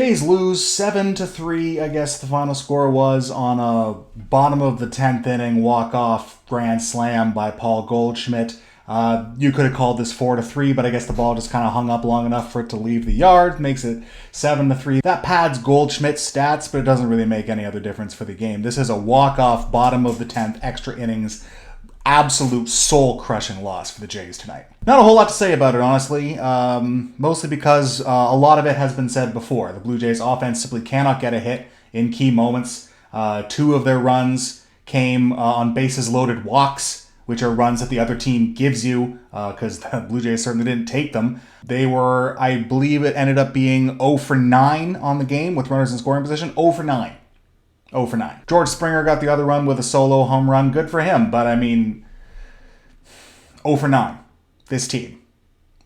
Jays lose 7-3, I guess the final score was, on a bottom of the 10th inning walk-off grand slam by Paul Goldschmidt. You could have called this 4-3, but I guess the ball just kind of hung up long enough for it to leave the yard, makes it 7-3. That pads Goldschmidt's stats, but it doesn't really make any other difference for the game. This is a walk-off, bottom of the 10th, extra innings, absolute soul-crushing loss for the Jays tonight. Not a whole lot to say about it, honestly, mostly because a lot of it has been said before. The Blue Jays offense simply cannot get a hit in key moments. 2 of their runs came on bases-loaded walks, which are runs that the other team gives you, because the Blue Jays certainly didn't take them. They were, I believe it ended up being 0 for 9 on the game with runners in scoring position. 0 for 9. 0 for 9. George Springer got the other run with a solo home run. Good for him, but I mean, 0 for 9. This team.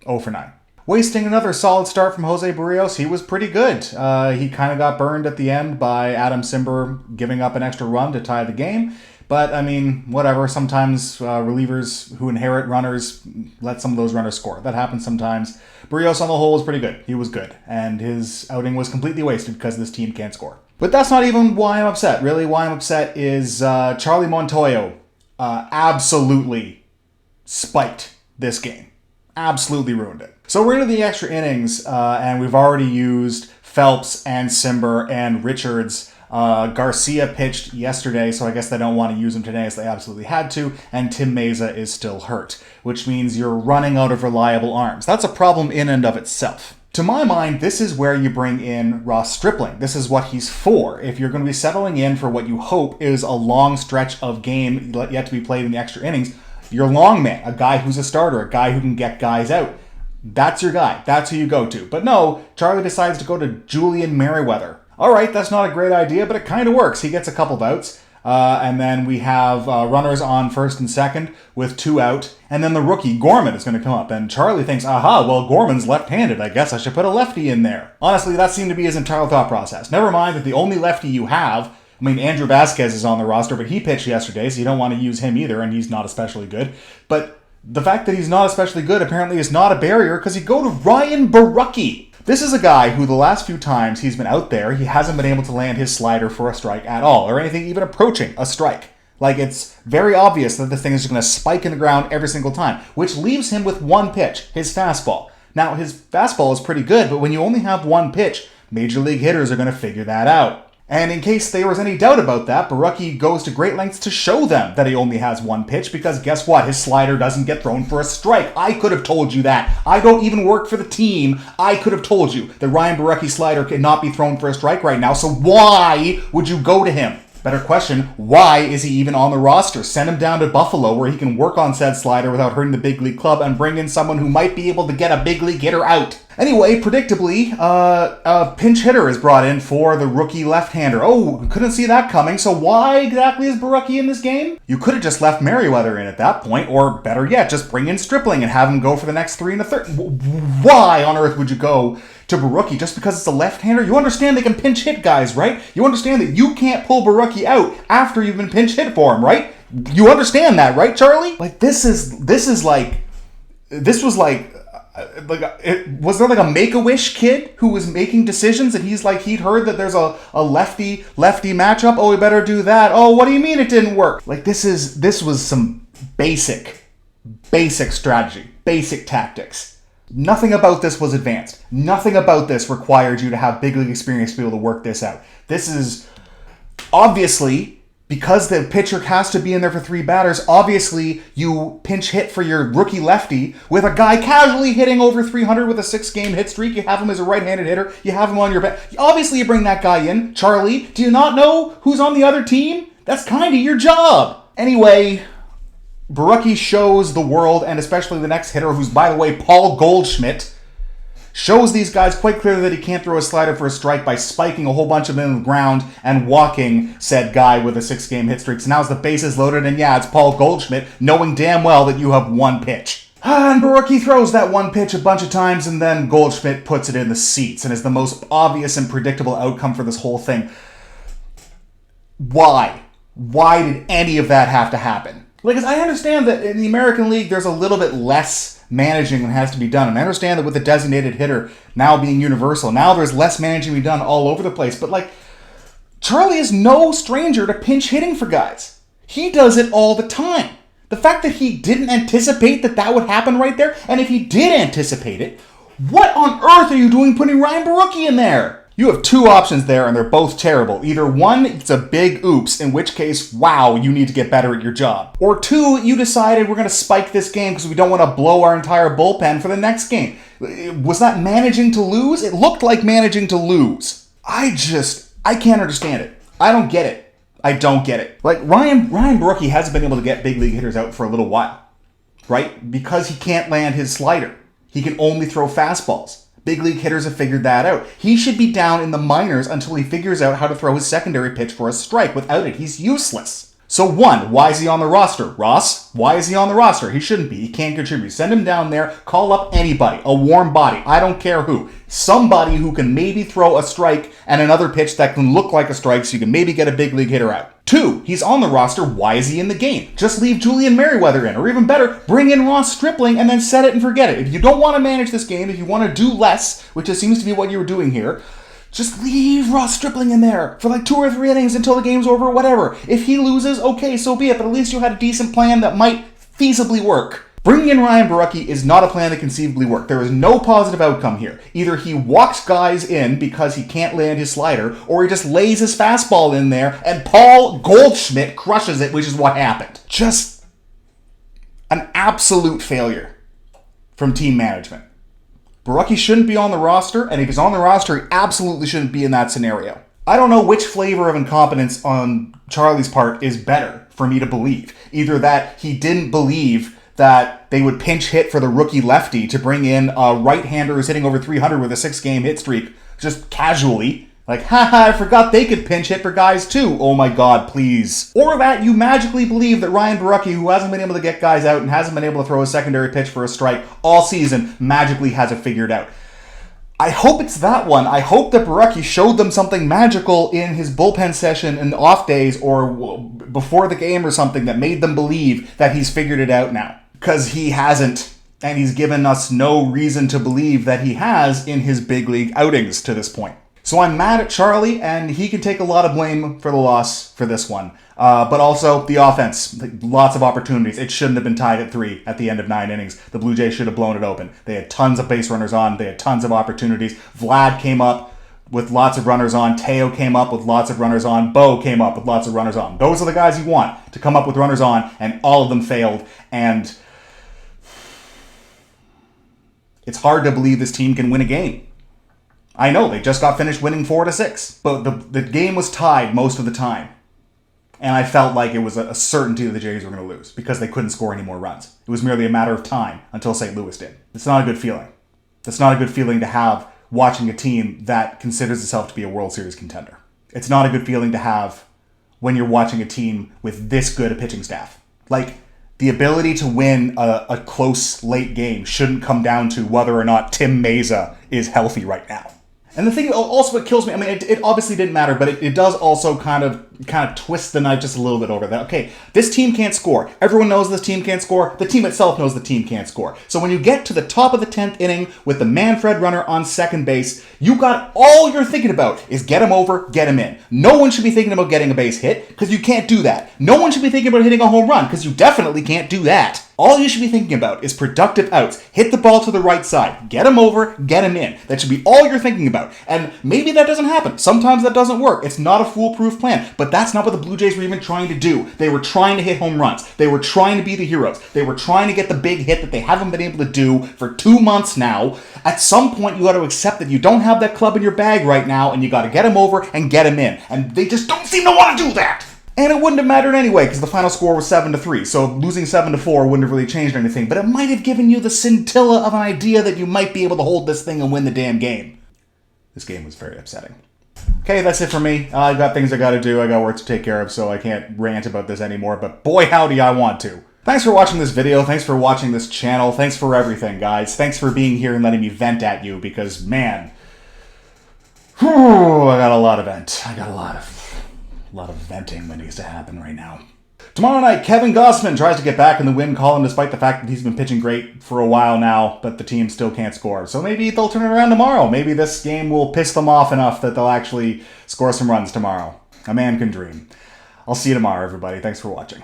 0 for 9. Wasting another solid start from Jose Barrios. He was pretty good. He kind of got burned at the end by Adam Simber giving up an extra run to tie the game. But, I mean, whatever. Sometimes relievers who inherit runners let some of those runners score. That happens sometimes. Barrios on the whole was pretty good. He was good. And his outing was completely wasted because this team can't score. But that's not even why I'm upset. Really, why I'm upset is Charlie Montoyo absolutely spiked this game. Absolutely ruined it. So we're into the extra innings, and we've already used Phelps and Simber and Richards. Garcia pitched yesterday, so I guess they don't want to use him today as they absolutely had to, and Tim Meza is still hurt, which means you're running out of reliable arms. That's a problem in and of itself. To my mind, this is where you bring in Ross Stripling. This is what he's for. If you're going to be settling in for what you hope is a long stretch of game yet to be played in the extra innings, your long man, a guy who's a starter, a guy who can get guys out. That's your guy. That's who you go to. But no, Charlie decides to go to Julian Merriweather. All right, that's not a great idea, but it kind of works. He gets a couple of outs. And then we have runners on first and second with 2 out. And then the rookie, Gorman, is going to come up. And Charlie thinks, aha, well, Gorman's left-handed. I guess I should put a lefty in there. Honestly, that seemed to be his entire thought process. Never mind that the only lefty you have, I mean, Andrew Vasquez is on the roster, but he pitched yesterday, so you don't want to use him either, and he's not especially good. But the fact that he's not especially good apparently is not a barrier, because you go to Ryan Borucki. This is a guy who the last few times he's been out there, he hasn't been able to land his slider for a strike at all, or anything even approaching a strike. Like, it's very obvious that this thing is just going to spike in the ground every single time, which leaves him with one pitch, his fastball. Now, his fastball is pretty good, but when you only have one pitch, major league hitters are going to figure that out. And in case there was any doubt about that, Borucki goes to great lengths to show them that he only has one pitch, because guess what? His slider doesn't get thrown for a strike. I could have told you that. I don't even work for the team. I could have told you that Ryan Borucki's slider cannot be thrown for a strike right now, so why would you go to him? Better question, why is he even on the roster? Send him down to Buffalo where he can work on said slider without hurting the big league club and bring in someone who might be able to get a big league hitter out. Anyway, predictably, a pinch hitter is brought in for the rookie left-hander. Oh, couldn't see that coming, so why exactly is Borucki in this game? You could have just left Merriweather in at that point, or better yet, just bring in Stripling and have him go for the next 3 1/3. Why on earth would you go to Borucki just because it's a left-hander? You understand they can pinch hit guys, right? You understand that you can't pull Borucki out after you've been pinch hit for him, right? You understand that, right, Charlie? Like, was there like a Make-A-Wish kid who was making decisions and he'd heard that there's a lefty matchup? Oh, we better do that. Oh, what do you mean it didn't work? Like, this was some basic strategy, basic tactics. Nothing about this was advanced. Nothing about this required you to have big league experience to be able to work this out. This is obviously, because the pitcher has to be in there for 3 batters, obviously you pinch hit for your rookie lefty with a guy casually hitting over 300 with a 6-game hit streak. You have him as a right-handed hitter. You have him on your bench. Obviously you bring that guy in. Charlie, do you not know who's on the other team? That's kind of your job. Anyway, Borucki shows the world, and especially the next hitter, who's, by the way, Paul Goldschmidt, shows these guys quite clearly that he can't throw a slider for a strike by spiking a whole bunch of them in the ground and walking said guy with a 6-game hit streak. So now the bases loaded, and yeah, it's Paul Goldschmidt, knowing damn well that you have one pitch. And Borucki throws that one pitch a bunch of times, and then Goldschmidt puts it in the seats, and is the most obvious and predictable outcome for this whole thing. Why? Why did any of that have to happen? Like, I understand that in the American League, there's a little bit less managing that has to be done. And I understand that with the designated hitter now being universal, now there's less managing to be done all over the place. But like, Charlie is no stranger to pinch hitting for guys. He does it all the time. The fact that he didn't anticipate that that would happen right there, and if he did anticipate it, what on earth are you doing putting Ryan Borucki in there? You have two options there, and they're both terrible. Either one, it's a big oops, in which case, wow, you need to get better at your job. Or two, you decided we're going to spike this game because we don't want to blow our entire bullpen for the next game. Was that managing to lose? It looked like managing to lose. I can't understand it. I don't get it. I don't get it. Like, Ryan Borucki hasn't been able to get big league hitters out for a little while, right? Because he can't land his slider. He can only throw fastballs. Big league hitters have figured that out. He should be down in the minors until he figures out how to throw his secondary pitch for a strike. Without it, he's useless. So one, why is he on the roster? Ross, why is he on the roster? He shouldn't be. He can't contribute. Send him down there. Call up anybody. A warm body. I don't care who. Somebody who can maybe throw a strike and another pitch that can look like a strike so you can maybe get a big league hitter out. Two, he's on the roster. Why is he in the game? Just leave Julian Merriweather in. Or even better, bring in Ross Stripling and then set it and forget it. If you don't want to manage this game, if you want to do less, which it seems to be what you were doing here, just leave Ross Stripling in there for like 2 or 3 innings until the game's over or whatever. If he loses, okay, so be it. But at least you had a decent plan that might feasibly work. Bringing in Ryan Borucki is not a plan that conceivably work. There is no positive outcome here. Either he walks guys in because he can't land his slider, or he just lays his fastball in there and Paul Goldschmidt crushes it, which is what happened. Just an absolute failure from team management. Borucki shouldn't be on the roster, and if he's on the roster, he absolutely shouldn't be in that scenario. I don't know which flavor of incompetence on Charlie's part is better for me to believe. Either that he didn't believe that they would pinch hit for the rookie lefty to bring in a right-hander who's hitting over 300 with a 6-game hit streak, just casually. Like, haha, I forgot they could pinch hit for guys too. Oh my god, please. Or that you magically believe that Ryan Borucki, who hasn't been able to get guys out and hasn't been able to throw a secondary pitch for a strike all season, magically has it figured out. I hope it's that one. I hope that Borucki showed them something magical in his bullpen session and off days or before the game or something that made them believe that he's figured it out now. Because he hasn't. And he's given us no reason to believe that he has in his big league outings to this point. So I'm mad at Charlie, and he can take a lot of blame for the loss for this one. But also, the offense. Lots of opportunities. It shouldn't have been tied at 3 at the end of 9 innings. The Blue Jays should have blown it open. They had tons of base runners on. They had tons of opportunities. Vlad came up with lots of runners on. Teo came up with lots of runners on. Bo came up with lots of runners on. Those are the guys you want to come up with runners on, and all of them failed. And it's hard to believe this team can win a game. I know, they just got finished winning 4-6, but the game was tied most of the time. And I felt like it was a certainty that the Jays were going to lose because they couldn't score any more runs. It was merely a matter of time until St. Louis did. It's not a good feeling. It's not a good feeling to have watching a team that considers itself to be a World Series contender. It's not a good feeling to have when you're watching a team with this good a pitching staff. Like, the ability to win a close late game shouldn't come down to whether or not Tim Meza is healthy right now. And the thing also what kills me, I mean, it obviously didn't matter, but it does also kind of twist the knife just a little bit over that. Okay, this team can't score. Everyone knows this team can't score. The team itself knows the team can't score. So when you get to the top of the 10th inning with the Manfred runner on second base, you got all you're thinking about is get him over, get him in. No one should be thinking about getting a base hit because you can't do that. No one should be thinking about hitting a home run because you definitely can't do that. All you should be thinking about is productive outs. Hit the ball to the right side. Get him over, get him in. That should be all you're thinking about. And maybe that doesn't happen. Sometimes that doesn't work. It's not a foolproof plan. But that's not what the Blue Jays were even trying to do. They were trying to hit home runs. They were trying to be the heroes. They were trying to get the big hit that they haven't been able to do for 2 months now. At some point, you got to accept that you don't have that club in your bag right now, and you got to get him over and get him in. And they just don't seem to want to do that. And it wouldn't have mattered anyway, because the final score was 7-3, so losing 7-4 wouldn't have really changed anything, but it might have given you the scintilla of an idea that you might be able to hold this thing and win the damn game. This game was very upsetting. Okay, that's it for me. I've got things I gotta do, I got work to take care of, so I can't rant about this anymore, but boy howdy I want to. Thanks for watching this video, thanks for watching this channel, thanks for everything, guys. Thanks for being here and letting me vent at you, because, man, I got a lot of vent. I got a lot of venting that needs to happen right now. Tomorrow night, Kevin Gossman tries to get back in the win column despite the fact that he's been pitching great for a while now, but the team still can't score. So maybe they'll turn it around tomorrow. Maybe this game will piss them off enough that they'll actually score some runs tomorrow. A man can dream. I'll see you tomorrow, everybody. Thanks for watching.